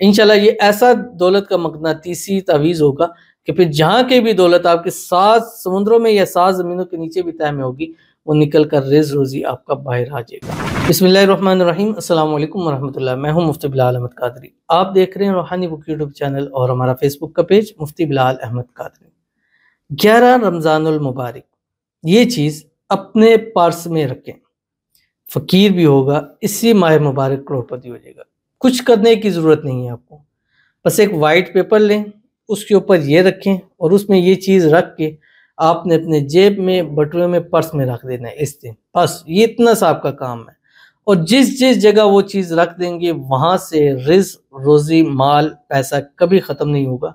انشاءاللہ یہ ایسا دولت کا مقناطیسی تعویذ ہوگا کہ پھر جہاں کی بھی دولت آپ کے 7 سمندروں میں یا 7 زمینوں کے نیچے بھی طے میں ہوگی، وہ نکل کر رزق روزی آپ کا باہر آ جائے گا۔ بسم اللہ الرحمن الرحیم، السلام علیکم ورحمۃ اللہ۔ میں ہوں مفتی بلال احمد قادری، آپ دیکھ رہے ہیں روحانی بک یوٹیوب چینل اور ہمارا فیس بک کا پیج مفتی بلال احمد قادری۔ 11 رمضان المبارک، یہ چیز اپنے پرس میں رکھیں، فقیر بھی ہوگا اسی ماہ مبارک کروڑپتی ہو جائے گا۔ کچھ کرنے کی ضرورت نہیں ہے آپ کو، بس ایک وائٹ پیپر لیں، اس کے اوپر یہ رکھیں اور اس میں یہ چیز رکھ کے آپ نے اپنے جیب میں، بٹوے میں، پرس میں رکھ دینا ہے اس دن، بس یہ اتنا سا آپ کا کام ہے۔ اور جس جگہ وہ چیز رکھ دیں گے وہاں سے رزق روزی مال پیسہ کبھی ختم نہیں ہوگا۔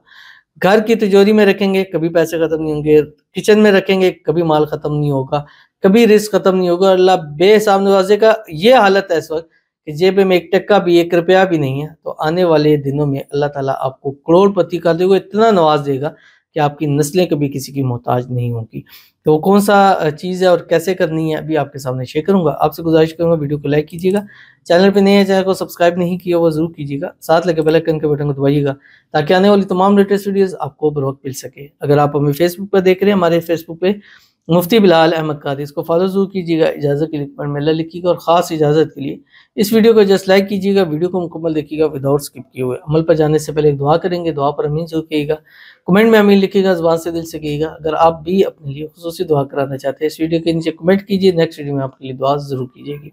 گھر کی تجوری میں رکھیں گے کبھی پیسے ختم نہیں ہوں گے، کچن میں رکھیں گے کبھی مال ختم نہیں ہوگا، کبھی رزق ختم نہیں ہوگا، اللہ بے حساب نوازے گا۔ یہ حالت ہے اس وقت کہ جیب میں 1 ٹکا بھی 1 روپیہ بھی نہیں ہے، تو آنے والے دنوں میں اللہ تعالیٰ آپ کو کروڑپتی کر دے گا، اتنا نواز دے گا کہ آپ کی نسلیں کبھی کسی کی محتاج نہیں ہوں گی۔ تو وہ کون سا چیز ہے اور کیسے کرنی ہے ابھی آپ کے سامنے شیئر کروں گا۔ آپ سے گزارش کروں گا ویڈیو کو لائک کیجیے گا، چینل پہ نئے ہیں چینل کو سبسکرائب نہیں کیا وہ ضرور کیجیے گا، ساتھ لگے بیل آئکن کے بٹن کو دبائیے گا تاکہ آنے والی تمام لیٹسٹ ویڈیوز آپ کو بروقت مل سکے۔ اگر آپ ہمیں فیس بک پہ دیکھ رہے ہیں، ہمارے فیس بک پہ مفتی بلال احمد قادری، اس کو فالو ضرور کیجیے گا، اجازت کے لیے کمنٹ میں اللہ لکھیے گا، اور خاص اجازت کے لیے اس ویڈیو کو جسٹ لائک کیجیے گا، ویڈیو کو مکمل دیکھیے گا وداؤٹ اسکپ کیے ہوئے۔ عمل پر جانے سے پہلے ایک دعا کریں گے، دعا پر امین ضرور کہیے گا، کمنٹ میں امین لکھیے گا، زبان سے دل سے کہیے گا۔ اگر آپ بھی اپنے لیے خصوصی دعا کرانا چاہتے ہیں اس ویڈیو کے نیچے کمنٹ کیجیے، نیکسٹ ویڈیو میں آپ کے لیے دعا ضرور کیجیے گی۔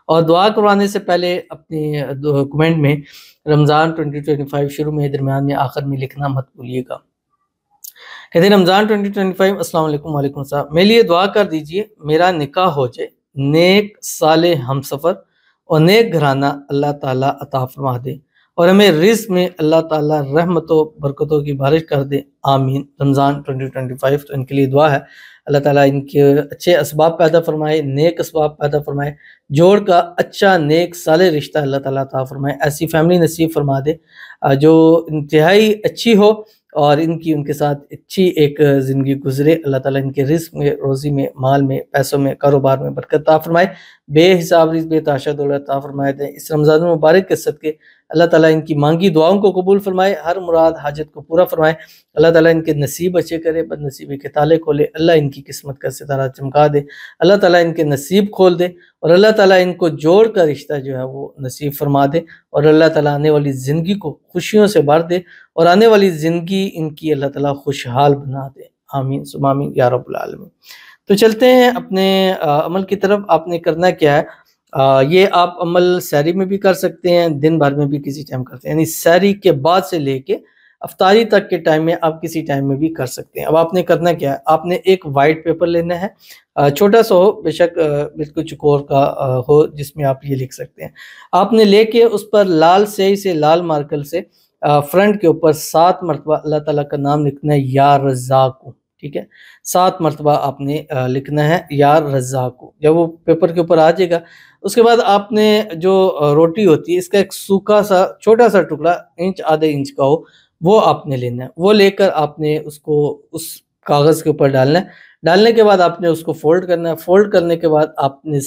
اور دعا کروانے سے پہلے اپنے کمنٹ میں رمضان 2025 شروع میں، درمیان میں، آخر میں لکھنا مت بھولیے گا۔ کہتے ہیں رمضان 2025، السلام علیکم، وعلیکم السلام، میرے لیے دعا کر دیجئے میرا نکاح ہو جائے، نیک صالح ہم سفر اور نیک گھرانہ اللہ تعالیٰ عطا فرما دے، اور ہمیں رزق میں اللہ تعالیٰ رحمتوں برکتوں کی بارش کر دے، آمین۔ رمضان 2025 تو ان کے لیے دعا ہے، اللہ تعالیٰ ان کے اچھے اسباب پیدا فرمائے، نیک اسباب پیدا فرمائے، جوڑ کا اچھا نیک صالح رشتہ اللہ تعالیٰ عطا فرمائے، ایسی فیملی نصیب فرما دے جو انتہائی اچھی ہو اور ان کے ساتھ اچھی ایک زندگی گزرے۔ اللہ تعالیٰ ان کے رزق میں، روزی میں، مال میں، پیسوں میں، کاروبار میں برکت عطا فرمائے، بے حساب رزق بے تحاشا دولت عطا فرمائے دے۔ اس رمضان مبارک کے صدقے اللہ تعالیٰ ان کی مانگی دعاؤں کو قبول فرمائے، ہر مراد حاجت کو پورا فرمائے، اللہ تعالیٰ ان کے نصیب اچھے کرے، بد نصیبی کے تالے کھولے، اللہ ان کی قسمت کا ستارہ چمکا دے، اللہ تعالیٰ ان کے نصیب کھول دے، اور اللہ تعالیٰ ان کو جوڑ کا رشتہ جو ہے وہ نصیب فرما دے، اور اللہ تعالیٰ آنے والی زندگی کو خوشیوں سے بھر دے، اور آنے والی زندگی ان کی اللہ تعالیٰ خوشحال بنا دے، آمین ثم آمین یا رب العالمین۔ تو چلتے ہیں اپنے عمل کی طرف۔ آپ نے کرنا کیا ہے، یہ آپ عمل سحری میں بھی کر سکتے ہیں، دن بھر میں بھی کسی ٹائم کرتے ہیں، یعنی سحری کے بعد سے لے کے افطاری تک کے ٹائم میں آپ کسی ٹائم میں بھی کر سکتے ہیں۔ اب آپ نے کرنا کیا ہے، آپ نے ایک وائٹ پیپر لینا ہے، چھوٹا سا ہو بے شک، بالکل چکور کا ہو جس میں آپ یہ لکھ سکتے ہیں۔ آپ نے لے کے اس پر لال سیاہی سے، لال مارکر سے فرنٹ کے اوپر 7 مرتبہ اللہ تعالیٰ کا نام لکھنا ہے، یا رزاق، ٹھیک ہے، 7 مرتبہ آپ نے لکھنا ہے یا رزاق۔ جب وہ پیپر کے اوپر آ جائے گا، اس کے بعد آپ نے جو روٹی ہوتی ہے اس کا ایک سوکھا سا چھوٹا سا ٹکڑا، انچ آدھے انچ کا ہو، وہ آپ نے لینا ہے، وہ لے کر آپ نے اس کو اس کاغذ کے اوپر ڈالنا ہے۔ ڈالنے کے بعد آپ نے اس کو فولڈ کرنا ہے، فولڈ کرنے کے بعد آپ نے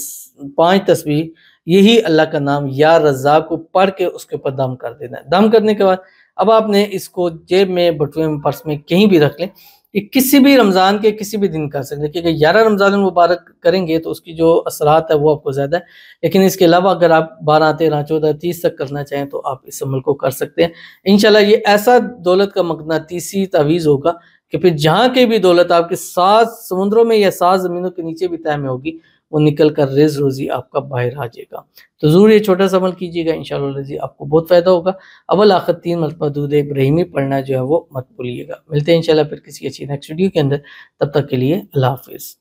5 تسبیح یہی اللہ کا نام یا رزاق کو پڑھ کے اس کے اوپر دم کر دینا ہے۔ دم کرنے کے بعد اب آپ نے اس کو جیب میں، بٹوے میں، پرس میں کہیں بھی رکھ لیں، یہ کسی بھی رمضان کے کسی بھی دن کر سکتے ہیں، کیونکہ 11 رمضان المبارک کریں گے تو اس کی جو اثرات ہے وہ آپ کو زیادہ ہے، لیکن اس کے علاوہ اگر آپ 12، 13، 14، 30 تک کرنا چاہیں تو آپ اس عمل کو کر سکتے ہیں۔ انشاءاللہ یہ ایسا دولت کا مقناطیسی تعویذ ہوگا کہ پھر جہاں کی بھی دولت آپ کے 7 سمندروں میں یا 7 زمینوں کے نیچے بھی طے میں ہوگی، وہ نکل کر رزق روزی آپ کا باہر آ جائے گا۔ تو ضرور یہ چھوٹا سا عمل کیجیے گا، انشاءاللہ آپ کو بہت فائدہ ہوگا۔ اول آخر 3 مرتبہ درود ابراہیمی پڑھنا جو ہے وہ مت بھولیے گا۔ ملتے ہیں انشاءاللہ پھر کسی اچھی نیکسٹ ویڈیو کے اندر، تب تک کے لیے اللہ حافظ۔